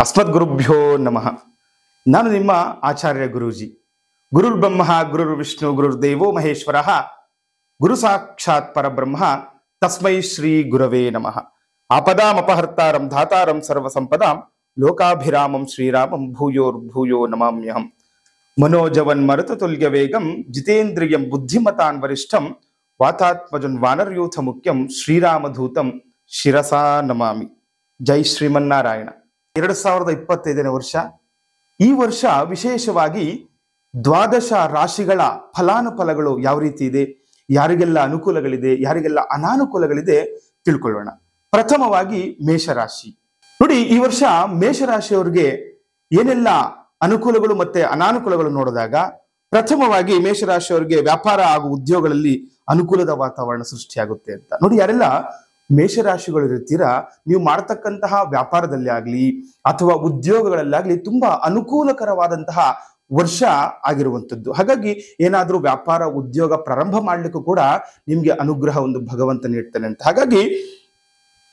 ಅಸ್ಮದ್ಗುರುಭ್ಯೋ ನಮಃ. ನಾನು ನಿಮ್ಮ ಆಚಾರ್ಯ ಗುರೂಜಿ. ಗುರುರ್ ಬ್ರಹ್ಮ ಗುರುರ್ ವಿಷ್ಣು ಗುರುರ್ ದೇವೋ ಮಹೇಶ್ವರ ಗುರು ಸಾಕ್ಷಾತ್ ಪರಬ್ರಹ್ಮ ತಸ್ಮೈ ಶ್ರೀ ಗುರವೇ ನಮಃ. ಆಪದಾಂ ಅಪಹರ್ತಾರಂ ಧಾತಾರಂ ಸರ್ವ ಸಂಪದಾಂ ಲೋಕಾಭಿರಾಮಂ ಶ್ರೀರಾಮಂ ಭೂಯೋರ್ಭೂಯೋ ನಮಾಮ್ಯಹಂ. ಮನೋಜವನ್ ಮರುತತುಲ್ಯ ವೇಗಂ ಜಿತೇಂದ್ರಿಯಂ ಬುದ್ಧಿಮತಾನ್ ವರಿಷ್ಠಂ ವಾತಾತ್ಮಜನ್ ವಾನರ್ಯೂಥ ಮುಖ್ಯಂ ಶ್ರೀರಾಮಧೂತಂ ಶಿರಸಾ ನಮಾಮಿ. ಜೈ ಶ್ರೀಮನ್ನಾರಾಯಣ. 2025ನೇ ವರ್ಷ. ಈ ವರ್ಷ ವಿಶೇಷವಾಗಿ ದ್ವಾದಶ ರಾಶಿಗಳ ಫಲಾನುಫಲಗಳು ಯಾವ ರೀತಿ ಇದೆ, ಯಾರಿಗೆಲ್ಲ ಅನುಕೂಲಗಳಿದೆ, ಯಾರಿಗೆಲ್ಲ ಅನಾನುಕೂಲಗಳಿದೆ ತಿಳ್ಕೊಳ್ಳೋಣ. ಪ್ರಥಮವಾಗಿ ಮೇಷರಾಶಿ. ನೋಡಿ, ಈ ವರ್ಷ ಮೇಷರಾಶಿಯವರಿಗೆ ಏನೆಲ್ಲ ಅನುಕೂಲಗಳು ಮತ್ತೆ ಅನಾನುಕೂಲಗಳು ನೋಡಿದಾಗ, ಪ್ರಥಮವಾಗಿ ಮೇಷರಾಶಿಯವರಿಗೆ ವ್ಯಾಪಾರ ಹಾಗೂ ಉದ್ಯೋಗಗಳಲ್ಲಿ ಅನುಕೂಲದ ವಾತಾವರಣ ಸೃಷ್ಟಿಯಾಗುತ್ತೆ ಅಂತ. ನೋಡಿ, ಯಾರೆಲ್ಲ ಮೇಷರಾಶಿಗಳು ಇರ್ತೀರಾ, ನೀವು ಮಾಡತಕ್ಕಂತಹ ವ್ಯಾಪಾರದಲ್ಲಿ ಆಗ್ಲಿ ಅಥವಾ ಉದ್ಯೋಗಗಳಲ್ಲಾಗ್ಲಿ ತುಂಬಾ ಅನುಕೂಲಕರವಾದಂತಹ ವರ್ಷ ಆಗಿರುವಂಥದ್ದು. ಹಾಗಾಗಿ ಏನಾದ್ರೂ ವ್ಯಾಪಾರ ಉದ್ಯೋಗ ಪ್ರಾರಂಭ ಮಾಡ್ಲಿಕ್ಕೂ ಕೂಡ ನಿಮ್ಗೆ ಅನುಗ್ರಹ ಒಂದು ಭಗವಂತ ನೀಡ್ತಾನೆ ಅಂತ. ಹಾಗಾಗಿ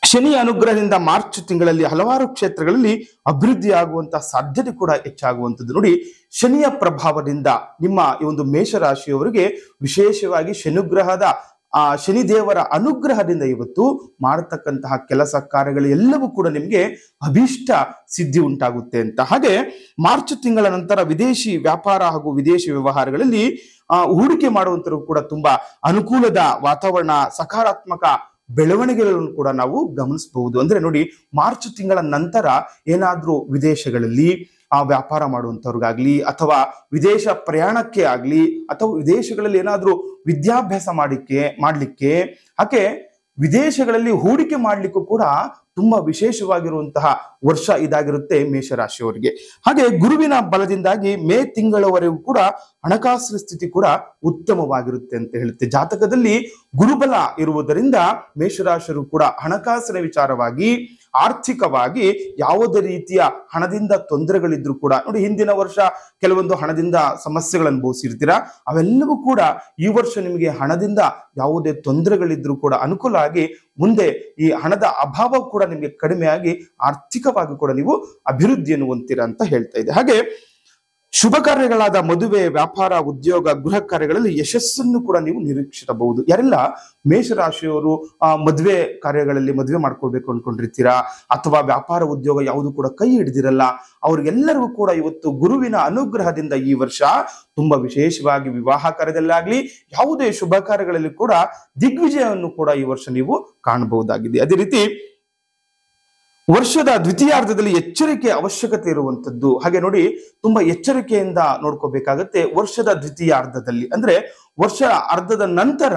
ಶನಿಯ ಅನುಗ್ರಹದಿಂದ ಮಾರ್ಚ್ ತಿಂಗಳಲ್ಲಿ ಹಲವಾರು ಕ್ಷೇತ್ರಗಳಲ್ಲಿ ಅಭಿವೃದ್ಧಿ ಆಗುವಂತಹ ಸಾಧ್ಯತೆ ಕೂಡ ಹೆಚ್ಚಾಗುವಂಥದ್ದು. ನೋಡಿ, ಶನಿಯ ಪ್ರಭಾವದಿಂದ ನಿಮ್ಮ ಈ ಒಂದು ಮೇಷರಾಶಿಯವರಿಗೆ ವಿಶೇಷವಾಗಿ ಶನಿದೇವರ ಅನುಗ್ರಹದಿಂದ ಇವತ್ತು ಮಾಡತಕ್ಕಂತಹ ಕೆಲಸ ಕಾರ್ಯಗಳು ಎಲ್ಲವೂ ಕೂಡ ನಿಮ್ಗೆ ಅಭೀಷ್ಟ ಸಿದ್ಧಿ ಉಂಟಾಗುತ್ತೆ ಅಂತ. ಹಾಗೆ ಮಾರ್ಚ್ ತಿಂಗಳ ನಂತರ ವಿದೇಶಿ ವ್ಯಾಪಾರ ಹಾಗೂ ವಿದೇಶಿ ವ್ಯವಹಾರಗಳಲ್ಲಿ ಹೂಡಿಕೆ ಮಾಡುವಂತರು ಕೂಡ ತುಂಬಾ ಅನುಕೂಲದ ವಾತಾವರಣ, ಸಕಾರಾತ್ಮಕ ಬೆಳವಣಿಗೆಗಳನ್ನು ಕೂಡ ನಾವು ಗಮನಿಸಬಹುದು. ಅಂದ್ರೆ ನೋಡಿ, ಮಾರ್ಚ್ ತಿಂಗಳ ನಂತರ ಏನಾದ್ರೂ ವಿದೇಶಗಳಲ್ಲಿ ವ್ಯಾಪಾರ ಮಾಡುವಂಥವ್ರಿಗಾಗ್ಲಿ ಅಥವಾ ವಿದೇಶ ಪ್ರಯಾಣಕ್ಕೆ ಆಗ್ಲಿ ಅಥವಾ ವಿದೇಶಗಳಲ್ಲಿ ಏನಾದ್ರೂ ವಿದ್ಯಾಭ್ಯಾಸ ಮಾಡ್ಲಿಕ್ಕೆ ಹಾಗೆ ವಿದೇಶಗಳಲ್ಲಿ ಹೂಡಿಕೆ ಮಾಡ್ಲಿಕ್ಕೂ ಕೂಡ ತುಂಬಾ ವಿಶೇಷವಾಗಿರುವಂತಹ ವರ್ಷ ಇದಾಗಿರುತ್ತೆ ಮೇಷರಾಶಿಯವರಿಗೆ. ಹಾಗೆ ಗುರುವಿನ ಬಲದಿಂದಾಗಿ ಮೇ ತಿಂಗಳವರೆಗೂ ಕೂಡ ಹಣಕಾಸಿನ ಸ್ಥಿತಿ ಕೂಡ ಉತ್ತಮವಾಗಿರುತ್ತೆ ಅಂತ ಹೇಳುತ್ತೆ. ಜಾತಕದಲ್ಲಿ ಗುರುಬಲ ಇರುವುದರಿಂದ ಮೇಷರಾಶಿಯರು ಕೂಡ ಹಣಕಾಸಿನ ವಿಚಾರವಾಗಿ, ಆರ್ಥಿಕವಾಗಿ ಯಾವುದೇ ರೀತಿಯ ಹಣದಿಂದ ತೊಂದರೆಗಳಿದ್ರು ಕೂಡ, ನೋಡಿ ಹಿಂದಿನ ವರ್ಷ ಕೆಲವೊಂದು ಹಣದಿಂದ ಸಮಸ್ಯೆಗಳನ್ನು ಅನುಭವಿಸಿರ್ತೀರಾ, ಅವೆಲ್ಲವೂ ಕೂಡ ಈ ವರ್ಷ ನಿಮಗೆ ಹಣದಿಂದ ಯಾವುದೇ ತೊಂದರೆಗಳಿದ್ರು ಕೂಡ ಅನುಕೂಲ ಆಗಿ ಮುಂದೆ ಈ ಹಣದ ಅಭಾವ ಕೂಡ ನಿಮಗೆ ಕಡಿಮೆ ಆಗಿ ಆರ್ಥಿಕವಾಗಿ ಕೂಡ ನೀವು ಅಭಿವೃದ್ಧಿಯನ್ನು ಹೊಂದ್ತೀರಾ ಅಂತ ಹೇಳ್ತಾ ಇದೆ. ಹಾಗೆ ಶುಭ ಕಾರ್ಯಗಳಾದ ಮದುವೆ, ವ್ಯಾಪಾರ, ಉದ್ಯೋಗ, ಗೃಹ ಕಾರ್ಯಗಳಲ್ಲಿ ಯಶಸ್ಸನ್ನು ಕೂಡ ನೀವು ನಿರೀಕ್ಷಿಸಬಹುದು. ಯಾರೆಲ್ಲ ಮೇಷರಾಶಿಯವರು ಮದುವೆ ಕಾರ್ಯಗಳಲ್ಲಿ ಮದುವೆ ಮಾಡ್ಕೊಳ್ಬೇಕು ಅನ್ಕೊಂಡಿರ್ತೀರಾ ಅಥವಾ ವ್ಯಾಪಾರ ಉದ್ಯೋಗ ಯಾವುದು ಕೂಡ ಕೈ ಹಿಡಿದಿರಲ್ಲ, ಅವ್ರಿಗೆಲ್ಲರಿಗೂ ಕೂಡ ಇವತ್ತು ಗುರುವಿನ ಅನುಗ್ರಹದಿಂದ ಈ ವರ್ಷ ತುಂಬಾ ವಿಶೇಷವಾಗಿ ವಿವಾಹ ಕಾರ್ಯದಲ್ಲಾಗ್ಲಿ ಯಾವುದೇ ಶುಭ ಕಾರ್ಯಗಳಲ್ಲಿ ಕೂಡ ದಿಗ್ವಿಜಯವನ್ನು ಕೂಡ ಈ ವರ್ಷ ನೀವು ಕಾಣಬಹುದಾಗಿದೆ. ಅದೇ ರೀತಿ ವರ್ಷದ ದ್ವಿತೀಯಾರ್ಧದಲ್ಲಿ ಎಚ್ಚರಿಕೆ ಅವಶ್ಯಕತೆ ಇರುವಂತದ್ದು. ಹಾಗೆ ನೋಡಿ, ತುಂಬಾ ಎಚ್ಚರಿಕೆಯಿಂದ ನೋಡ್ಕೋಬೇಕಾಗತ್ತೆ. ವರ್ಷದ ದ್ವಿತೀಯಾರ್ಧದಲ್ಲಿ ಅಂದ್ರೆ ವರ್ಷ ಅರ್ಧದ ನಂತರ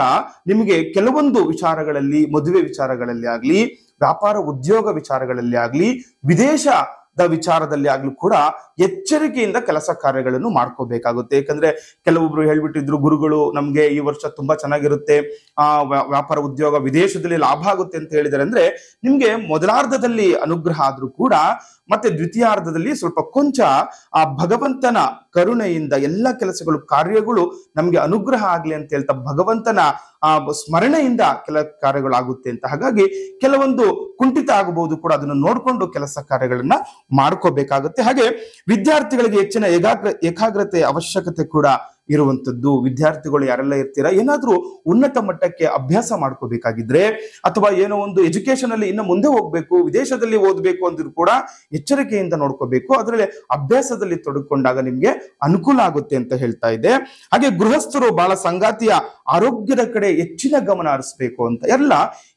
ನಿಮಗೆ ಕೆಲವೊಂದು ವಿಚಾರಗಳಲ್ಲಿ, ಮದುವೆ ವಿಚಾರಗಳಲ್ಲಿ ಆಗ್ಲಿ, ವ್ಯಾಪಾರ ಉದ್ಯೋಗ ವಿಚಾರಗಳಲ್ಲಿ ಆಗ್ಲಿ, ವಿದೇಶದ ವಿಚಾರದಲ್ಲಿ ಆಗ್ಲೂ ಕೂಡ ಎಚ್ಚರಿಕೆಯಿಂದ ಕೆಲಸ ಕಾರ್ಯಗಳನ್ನು ಮಾಡ್ಕೋಬೇಕಾಗುತ್ತೆ. ಯಾಕಂದ್ರೆ ಕೆಲವೊಬ್ರು ಹೇಳ್ಬಿಟ್ಟಿದ್ರು, ಗುರುಗಳು ನಮ್ಗೆ ಈ ವರ್ಷ ತುಂಬಾ ಚೆನ್ನಾಗಿರುತ್ತೆ, ವ್ಯಾಪಾರ ಉದ್ಯೋಗ ವಿದೇಶದಲ್ಲಿ ಲಾಭ ಆಗುತ್ತೆ ಅಂತ ಹೇಳಿದಾರೆ. ಅಂದ್ರೆ ನಿಮ್ಗೆ ಮೊದಲಾರ್ಧದಲ್ಲಿ ಅನುಗ್ರಹ ಆದ್ರೂ ಕೂಡ ಮತ್ತೆ ದ್ವಿತೀಯಾರ್ಧದಲ್ಲಿ ಸ್ವಲ್ಪ ಕೊಂಚ ಆ ಭಗವಂತನ ಕರುಣೆಯಿಂದ ಎಲ್ಲ ಕೆಲಸಗಳು ಕಾರ್ಯಗಳು ನಮ್ಗೆ ಅನುಗ್ರಹ ಆಗ್ಲಿ ಅಂತ ಹೇಳ್ತಾ ಭಗವಂತನ ಸ್ಮರಣೆಯಿಂದ ಕೆಲ ಕಾರ್ಯಗಳಾಗುತ್ತೆ ಅಂತ. ಹಾಗಾಗಿ ಕೆಲವೊಂದು ಕುಂಠಿತ ಆಗಬಹುದು ಕೂಡ, ಅದನ್ನು ನೋಡ್ಕೊಂಡು ಕೆಲಸ ಕಾರ್ಯಗಳನ್ನ ಮಾಡ್ಕೋಬೇಕಾಗುತ್ತೆ. ಹಾಗೆ ವಿದ್ಯಾರ್ಥಿಗಳಿಗೆ ಹೆಚ್ಚಿನ ಏಕಾಗ್ರತೆ ಅವಶ್ಯಕತೆ ಕೂಡ ಇರುವಂತದ್ದು. ವಿದ್ಯಾರ್ಥಿಗಳು ಯಾರೆಲ್ಲ ಇರ್ತೀರಾ, ಏನಾದ್ರೂ ಉನ್ನತ ಮಟ್ಟಕ್ಕೆ ಅಭ್ಯಾಸ ಮಾಡ್ಕೋಬೇಕಾಗಿದ್ರೆ ಅಥವಾ ಏನೋ ಒಂದು ಎಜುಕೇಶನ್ ಅಲ್ಲಿ ಇನ್ನು ಮುಂದೆ ಹೋಗ್ಬೇಕು, ವಿದೇಶದಲ್ಲಿ ಓದ್ಬೇಕು ಅಂದ್ರೂ ಕೂಡ ಎಚ್ಚರಿಕೆಯಿಂದ ನೋಡ್ಕೋಬೇಕು. ಅದರಲ್ಲಿ ಅಭ್ಯಾಸದಲ್ಲಿ ತೊಡಕೊಂಡಾಗ ನಿಮ್ಗೆ ಅನುಕೂಲ ಆಗುತ್ತೆ ಅಂತ ಹೇಳ್ತಾ ಇದೆ. ಹಾಗೆ ಗೃಹಸ್ಥರು ಬಹಳ ಸಂಗಾತಿಯ ಆರೋಗ್ಯದ ಕಡೆ ಹೆಚ್ಚಿನ ಗಮನ ಹರಿಸ್ಬೇಕು ಅಂತ. ಎಲ್ಲ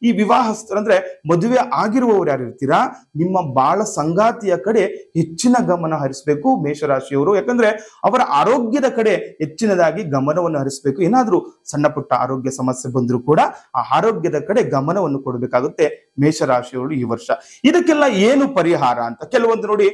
ಈ ವಿವಾಹಸ್ಥರು ಅಂದ್ರೆ ಮದುವೆ ಆಗಿರುವವರು ಯಾರು ಇರ್ತೀರಾ, ನಿಮ್ಮ ಬಾಳ ಸಂಗಾತಿಯ ಕಡೆ ಹೆಚ್ಚಿನ ಗಮನ ಹರಿಸ್ಬೇಕು ಮೇಷರಾಶಿಯವರು. ಯಾಕಂದ್ರೆ ಅವರ ಆರೋಗ್ಯದ ಕಡೆ ಹೆಚ್ಚಿನದಾಗಿ ಗಮನವನ್ನು ಹರಿಸಬೇಕು. ಏನಾದ್ರೂ ಸಣ್ಣ ಪುಟ್ಟ ಆರೋಗ್ಯ ಸಮಸ್ಯೆ ಬಂದರೂ ಕೂಡ ಆ ಆರೋಗ್ಯದ ಕಡೆ ಗಮನವನ್ನು ಕೊಡಬೇಕಾಗುತ್ತೆ ಮೇಷರಾಶಿಯವರು ಈ ವರ್ಷ. ಇದಕ್ಕೆಲ್ಲ ಏನು ಪರಿಹಾರ ಅಂತ ಕೆಲವೊಂದು ನೋಡಿ,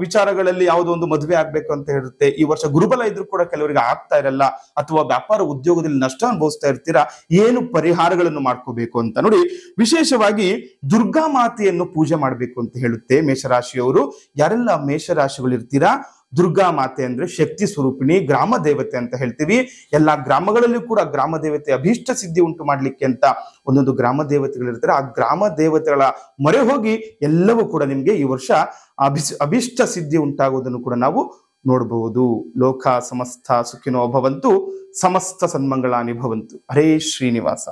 ವಿಚಾರಗಳಲ್ಲಿ ಯಾವುದೋ ಒಂದು ಮದುವೆ ಆಗ್ಬೇಕು ಅಂತ ಇರುತ್ತೆ, ಈ ವರ್ಷ ಗುರುಬಲ ಇದ್ರೂ ಕೂಡ ಕೆಲವರಿಗೆ ಆಗ್ತಾ ಇರಲ್ಲ, ಅಥವಾ ವ್ಯಾಪಾರ ಉದ್ಯೋಗದಲ್ಲಿ ನಷ್ಟ ಅನುಭವಿಸ್ತಾ ಇರ್ತೀರಾ, ಏನು ಪರಿಹಾರಗಳನ್ನು ಮಾಡ್ಕೋಬೇಕು ಅಂತ ನೋಡಿ, ವಿಶೇಷವಾಗಿ ದುರ್ಗಾ ಮಾತೆಯನ್ನು ಪೂಜೆ ಮಾಡಬೇಕು ಅಂತ ಹೇಳುತ್ತೆ ಮೇಷರಾಶಿಯವರು. ಯಾರೆಲ್ಲ ಮೇಷರಾಶಿಗಳು ಇರ್ತೀರಾ, ದುರ್ಗಾ ಮಾತೆ ಅಂದ್ರೆ ಶಕ್ತಿ ಸ್ವರೂಪಿಣಿ, ಗ್ರಾಮ ದೇವತೆ ಅಂತ ಹೇಳ್ತೀವಿ. ಎಲ್ಲಾ ಗ್ರಾಮಗಳಲ್ಲೂ ಕೂಡ ಗ್ರಾಮ ದೇವತೆ ಅಭೀಷ್ಟ ಸಿದ್ಧಿ ಉಂಟು ಮಾಡ್ಲಿಕ್ಕೆ ಅಂತ ಒಂದೊಂದು ಗ್ರಾಮ ದೇವತೆಗಳಿರ್ತಾರೆ. ಆ ಗ್ರಾಮ ದೇವತೆಗಳ ಮೊರೆ ಹೋಗಿ ಎಲ್ಲವೂ ಕೂಡ ನಿಮ್ಗೆ ಈ ವರ್ಷ ಅಭೀಷ್ಟ ಸಿದ್ಧಿ ಉಂಟಾಗುವುದನ್ನು ಕೂಡ ನಾವು ನೋಡಬಹುದು. ಲೋಕ ಸಮಸ್ತ ಸುಖಿನೋ ಭವಂತು, ಸಮಸ್ತ ಸನ್ಮಂಗಳಾನಿ ಭವಂತು. ಹರೇ ಶ್ರೀನಿವಾಸ.